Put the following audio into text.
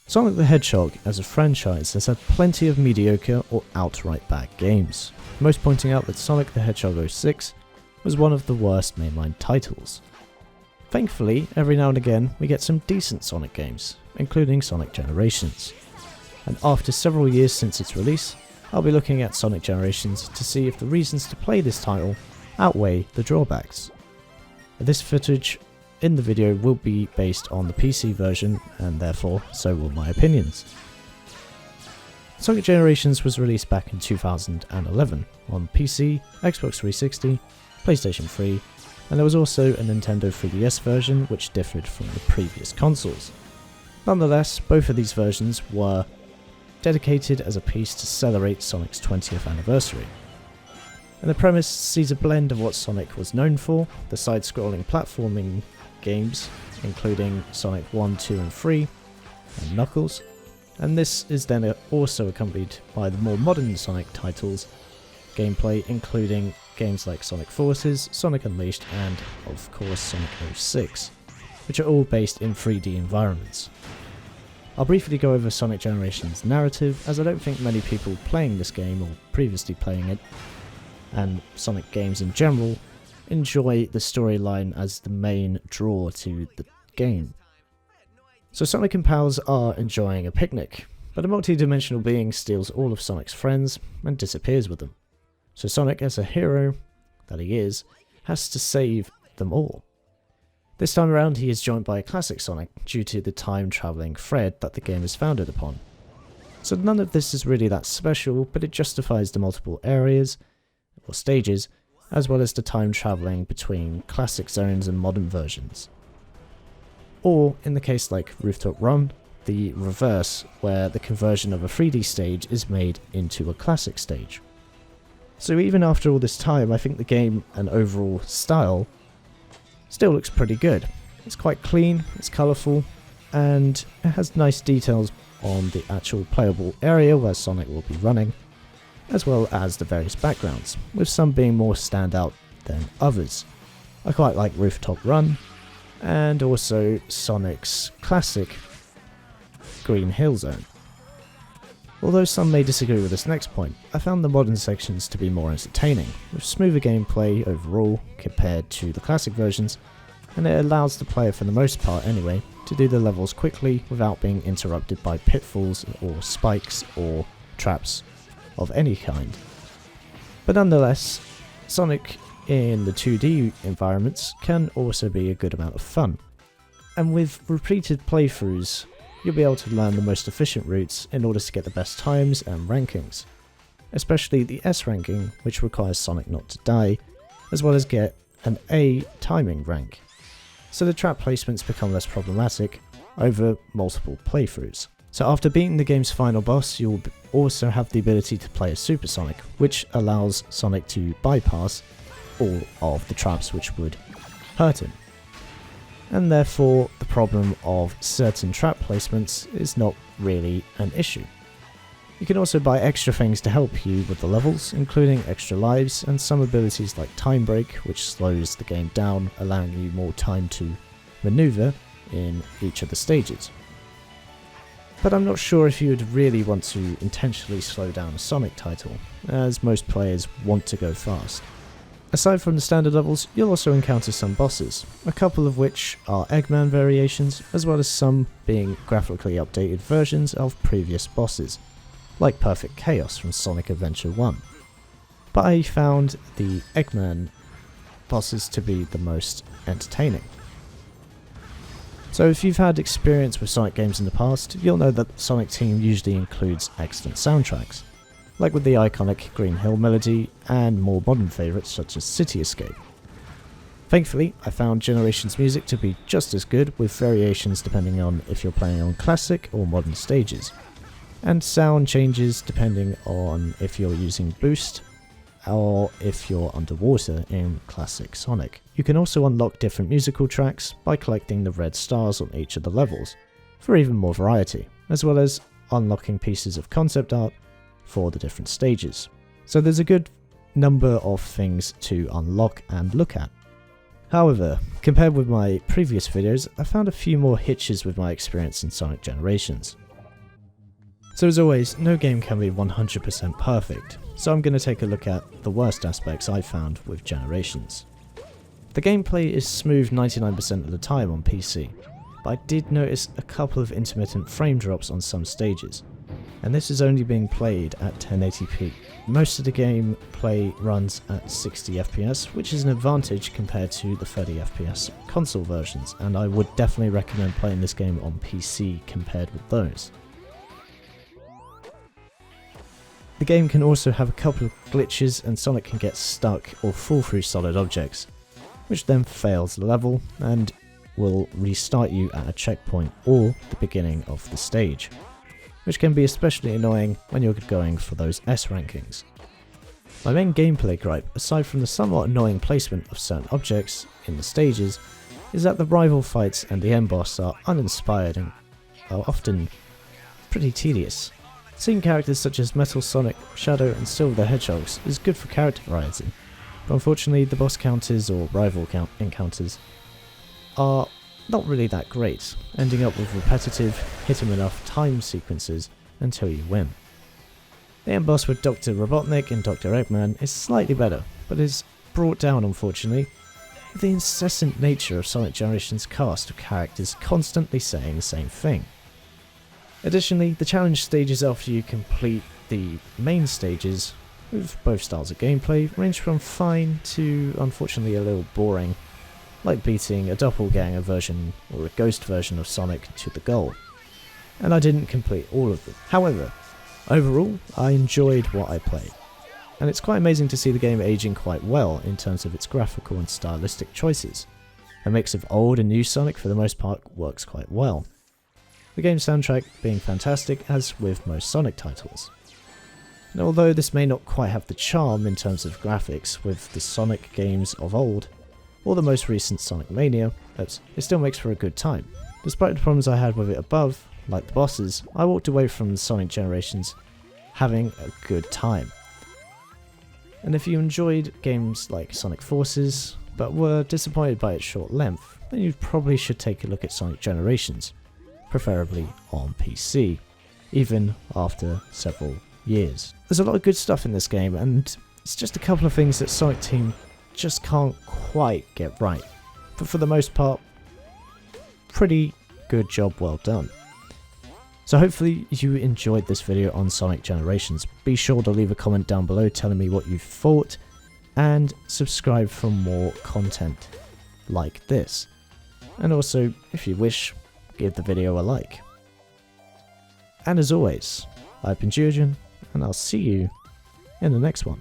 Sonic the Hedgehog as a franchise has had plenty of mediocre or outright bad games, most pointing out that Sonic the Hedgehog 06 was one of the worst mainline titles. Thankfully, every now and again we get some decent Sonic games, including Sonic Generations. And after several years since its release, I'll be looking at Sonic Generations to see if the reasons to play this title outweigh the drawbacks. This footage in the video will be based on the PC version, and therefore so will my opinions. Sonic Generations was released back in 2011 on PC, Xbox 360, PlayStation 3, and there was also a Nintendo 3DS version which differed from the previous consoles. Nonetheless, both of these versions were dedicated as a piece to celebrate Sonic's 20th anniversary. And the premise sees a blend of what Sonic was known for, the side-scrolling platforming games, including Sonic 1, 2 and 3, and Knuckles, and this is then also accompanied by the more modern Sonic titles, gameplay including games like Sonic Forces, Sonic Unleashed, and of course Sonic 06, which are all based in 3D environments. I'll briefly go over Sonic Generations' narrative, as I don't think many people playing this game or previously playing it, and Sonic games in general, enjoy the storyline as the main draw to the game. So Sonic and pals are enjoying a picnic, but a multi-dimensional being steals all of Sonic's friends and disappears with them. So Sonic, as a hero that he is, has to save them all. This time around he is joined by a classic Sonic due to the time-travelling thread that the game is founded upon. So none of this is really that special, but it justifies the multiple areas, or stages, as well as the time travelling between classic zones and modern versions. Or, in the case like Rooftop Run, the reverse, where the conversion of a 3D stage is made into a classic stage. So even after all this time, I think the game and overall style still looks pretty good. It's quite clean, it's colourful, and it has nice details on the actual playable area where Sonic will be running, as well as the various backgrounds, with some being more standout than others. I quite like Rooftop Run, and also Sonic's classic Green Hill Zone. Although some may disagree with this next point, I found the modern sections to be more entertaining, with smoother gameplay overall compared to the classic versions, and it allows the player, for the most part anyway, to do the levels quickly without being interrupted by pitfalls or spikes or traps of any kind. But nonetheless, Sonic in the 2D environments can also be a good amount of fun. And with repeated playthroughs, you'll be able to learn the most efficient routes in order to get the best times and rankings. Especially the S ranking, which requires Sonic not to die, as well as get an A timing rank. So the trap placements become less problematic over multiple playthroughs. So after beating the game's final boss, you'll also have the ability to play as Super Sonic, which allows Sonic to bypass all of the traps which would hurt him. And therefore the problem of certain trap placements is not really an issue. You can also buy extra things to help you with the levels, including extra lives and some abilities like Time Break, which slows the game down, allowing you more time to maneuver in each of the stages. But I'm not sure if you would really want to intentionally slow down a Sonic title, as most players want to go fast. Aside from the standard levels, you'll also encounter some bosses, a couple of which are Eggman variations, as well as some being graphically updated versions of previous bosses, like Perfect Chaos from Sonic Adventure 1. But I found the Eggman bosses to be the most entertaining. So if you've had experience with Sonic games in the past, you'll know that the Sonic team usually includes excellent soundtracks, like with the iconic Green Hill melody and more modern favourites such as City Escape. Thankfully, I found Generations music to be just as good, with variations depending on if you're playing on classic or modern stages, and sound changes depending on if you're using boost or if you're underwater in classic Sonic. You can also unlock different musical tracks by collecting the red stars on each of the levels, for even more variety, as well as unlocking pieces of concept art for the different stages. So there's a good number of things to unlock and look at. However, compared with my previous videos, I found a few more hitches with my experience in Sonic Generations. So as always, no game can be 100% perfect, so I'm going to take a look at the worst aspects I found with Generations. The gameplay is smooth 99% of the time on PC, but I did notice a couple of intermittent frame drops on some stages, and this is only being played at 1080p. Most of the gameplay runs at 60 FPS, which is an advantage compared to the 30 FPS console versions, and I would definitely recommend playing this game on PC compared with those. The game can also have a couple of glitches and Sonic can get stuck or fall through solid objects, which then fails the level and will restart you at a checkpoint or the beginning of the stage, which can be especially annoying when you're going for those S rankings. My main gameplay gripe, aside from the somewhat annoying placement of certain objects in the stages, is that the rival fights and the end boss are uninspired and are often pretty tedious. Seeing characters such as Metal Sonic, Shadow and Silver the Hedgehogs is good for character variety, but unfortunately the boss counters or rival encounters are not really that great, ending up with repetitive, hit 'em enough time sequences until you win. The end boss with Dr. Robotnik and Dr. Eggman is slightly better, but is brought down unfortunately with the incessant nature of Sonic Generations' cast of characters constantly saying the same thing. Additionally, the challenge stages after you complete the main stages, with both styles of gameplay, range from fine to unfortunately a little boring, like beating a doppelganger version or a ghost version of Sonic to the goal, and I didn't complete all of them. However, overall I enjoyed what I played, and it's quite amazing to see the game aging quite well in terms of its graphical and stylistic choices. A mix of old and new Sonic for the most part works quite well. The game's soundtrack being fantastic, as with most Sonic titles. And although this may not quite have the charm in terms of graphics with the Sonic games of old, or the most recent Sonic Mania, it still makes for a good time. Despite the problems I had with it above, like the bosses, I walked away from the Sonic Generations having a good time. And if you enjoyed games like Sonic Forces, but were disappointed by its short length, then you probably should take a look at Sonic Generations, preferably on PC, even after several years. There's a lot of good stuff in this game, and it's just a couple of things that Sonic Team just can't quite get right. But for the most part, pretty good job well done. So hopefully you enjoyed this video on Sonic Generations. Be sure to leave a comment down below telling me what you thought, and subscribe for more content like this. And also, if you wish, give the video a like. And as always, I've been Geogen, and I'll see you in the next one.